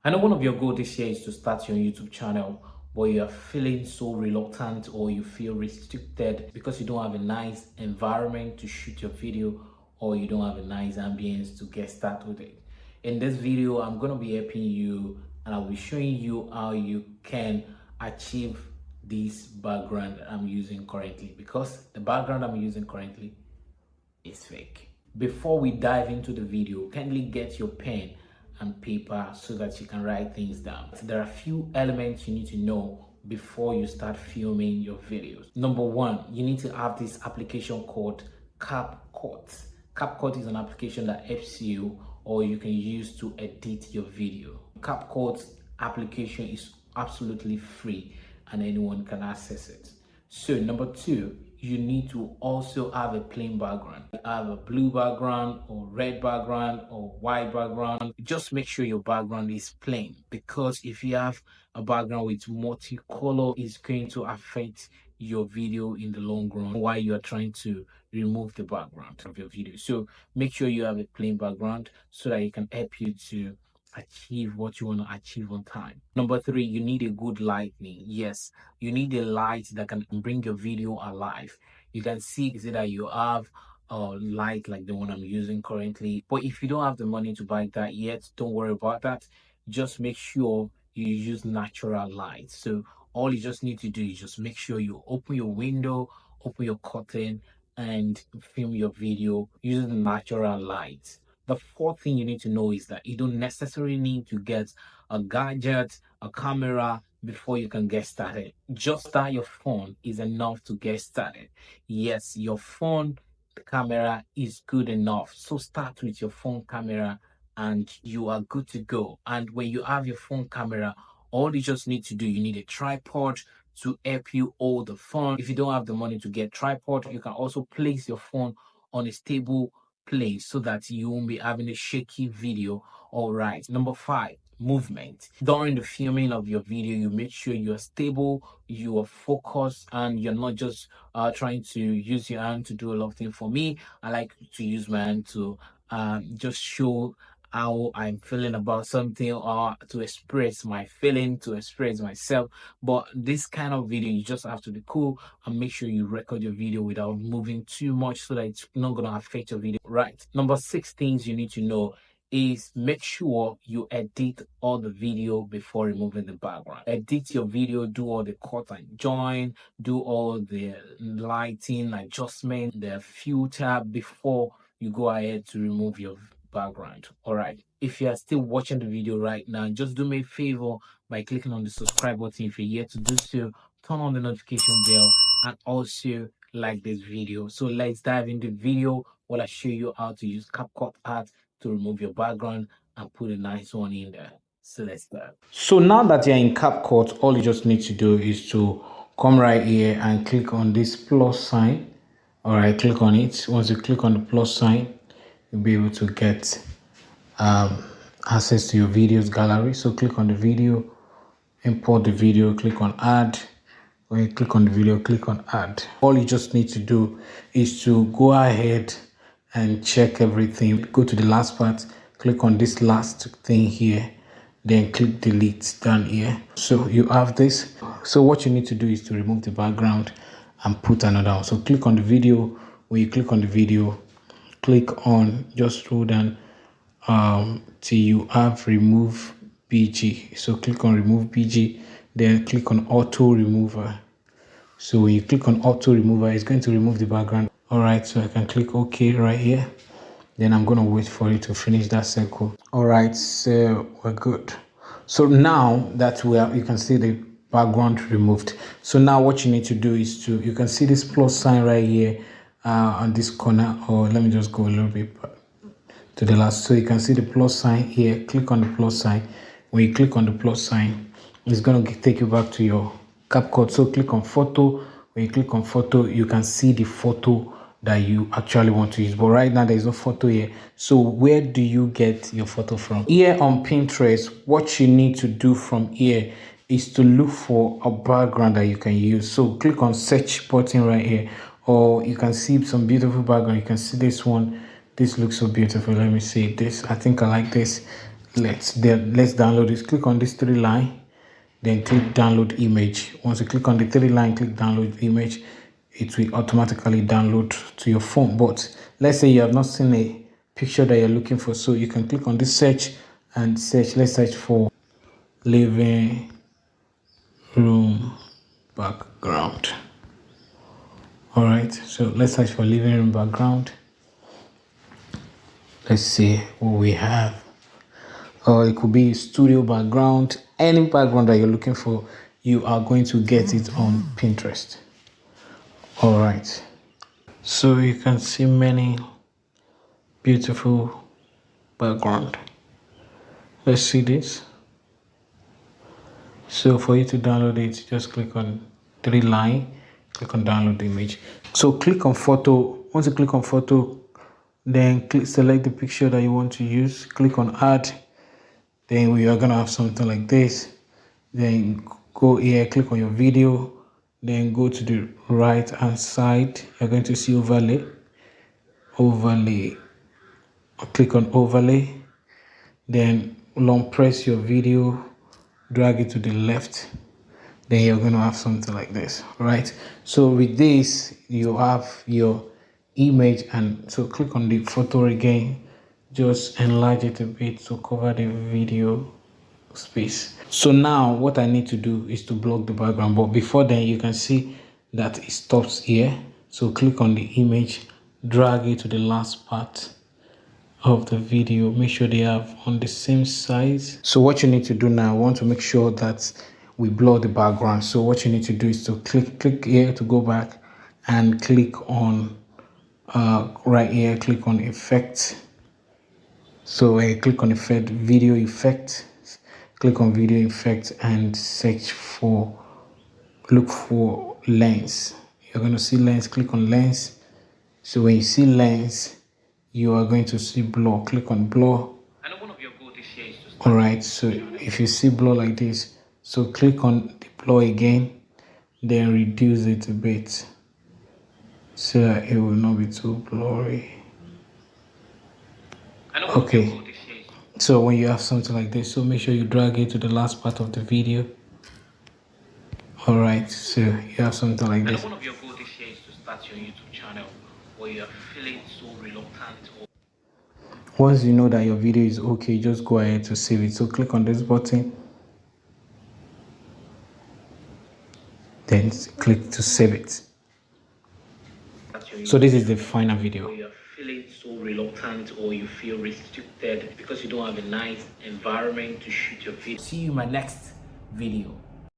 I know one of your goals this year is to start your YouTube channel, but you are feeling so reluctant or you feel restricted because you don't have a nice environment to shoot your video or you don't have a nice ambience to get started with it. In this video, I'm going to be helping you and I'll be showing you how you can achieve this background I'm using currently, because the background I'm using currently is fake. Before we dive into the video, kindly get your pen and paper so that you can write things down. There are a few elements you need to know before you start filming your videos. Number one, you need to have this application called 𝐶𝐈𝐆𝐈𝐓𝐀𝐶𝐋. 𝐶𝐈𝐆𝐶𝐋 is an application that helps you or you can use to edit your video. 𝐶𝐈𝐆𝐶𝐋 application is absolutely free and anyone can access it. So number two, you need to also have a plain background. Have a blue background or red background or white background. Just make sure your background is plain, because if you have a background with multicolor, it's going to affect your video in the long run while you are trying to remove the background of your video. So make sure you have a plain background so that it can help you to achieve what you want to achieve on time. Number three, you need a good lighting. Yes, you need a light that can bring your video alive. You can see that you have a light like the one I'm using currently, but if you don't have the money to buy that yet, don't worry about that. Just make sure you use natural light. So all you just need to do is just make sure you open your window, open your curtain, and film your video using natural light. The fourth thing you need to know is that you don't necessarily need to get a gadget, a camera before you can get started. Just that your phone is enough to get started. Yes, your phone camera is good enough. So start with your phone camera and you are good to go. And when you have your phone camera, all you just need to do, you need a tripod to help you hold the phone. If you don't have the money to get tripod, you can also place your phone on a stable place so that you won't be having a shaky video. All right. Number five, movement. During the filming of your video, you make sure you're stable, you are focused, and you're not just trying to use your hand to do a lot of things. For me, I like to use my hand to just show how I'm feeling about something or to express my feeling, to express myself. But this kind of video, you just have to be cool and make sure you record your video without moving too much so that it's not going to affect your video. Right. Number six things you need to know is make sure you edit all the video before removing the background. Edit your video, do all the cut and join, do all the lighting adjustment, the filter before you go ahead to remove your background. All right, if you are still watching the video right now, just do me a favor by clicking on the subscribe button if you're yet to do so, turn on the notification bell, and also like this video. So let's dive into the video while I show you how to use CapCut Art to remove your background and put a nice one in there. So let's start. So now that you're in CapCut, all you just need to do is to come right here and click on this plus sign. All right, click on it. Once you click on the plus sign, you'll be able to get access to your videos gallery. So click on the video, import the video, click on add. When you click on the video, click on add. All you just need to do is to go ahead and check everything. Go to the last part, click on this last thing here, then click delete down here. So you have this. So what you need to do is to remove the background and put another one. So click on the video. When you click on the video, click on, just scroll down till you have remove BG. So click on remove BG, then click on auto remover. So when you click on auto remover, it's going to remove the background. All right, so I can click OK right here. Then I'm going to wait for it to finish that circle. All right, so we're good. So now that you can see the background removed. So now what you need to do is you can see this plus sign right here on this corner, or let me just go a little bit to the last. So you can see the plus sign here. Click on the plus sign. When you click on the plus sign, it's going to take you back to your CapCut. So click on photo. When you click on photo, you can see the photo that you actually want to use. But right now there is no photo here. So where do you get your photo from? Here on Pinterest, what you need to do from here is to look for a background that you can use. So click on search button right here, or you can see some beautiful background. You can see this one. This looks so beautiful. Let me see this. I think I like this. let's download this. Click on this 3 line, then click download image. Once you click on the 3 line, click download image, it will automatically download to your phone. But let's say you have not seen a picture that you're looking for, so you can click on this search and search. Let's search for living room background. All right, so let's search for living room background. Let's see what we have. Or it could be studio background. Any background that you're looking for, you are going to get it on Pinterest. All right, so you can see many beautiful background. Let's see this. So for you to download it, just click on 3 line, click on download the image. So click on photo. Once you click on photo, then select the picture that you want to use. Click on add. Then we are gonna have something like this. Then go here, click on your video. Then go to the right hand side. You're going to see overlay. Overlay. Click on overlay. Then long press your video. Drag it to the left, then you're going to have something like this, right? So with this, you have your image, and so click on the photo again, just enlarge it a bit to cover the video space. So now what I need to do is to block the background, but before then you can see that it stops here. So click on the image, drag it to the last part of the video. Make sure they have on the same size. So what you need to do now, I want to make sure that we blur the background. So what you need to do is to click here to go back, and click on right here, click on effect. So click on effect, video effect, click on video effect and search for, look for lens. You're going to see lens, click on lens. So when you see lens, you are going to see blur. Click on blur. All right, so if you see blur like this, so click on the blur again, then reduce it a bit so that it will not be too blurry. Okay, so when you have something like this, so make sure you drag it to the last part of the video. All right, so you have something like this. One of your goals this year is to start your YouTube channel, or you are feeling so reluctant. Once you know that your video is okay, just go ahead to save it. So click on this button, then click to save it. So this is the final video. You are feeling so reluctant, or you feel restricted because you don't have a nice environment to shoot your video. See you in my next video.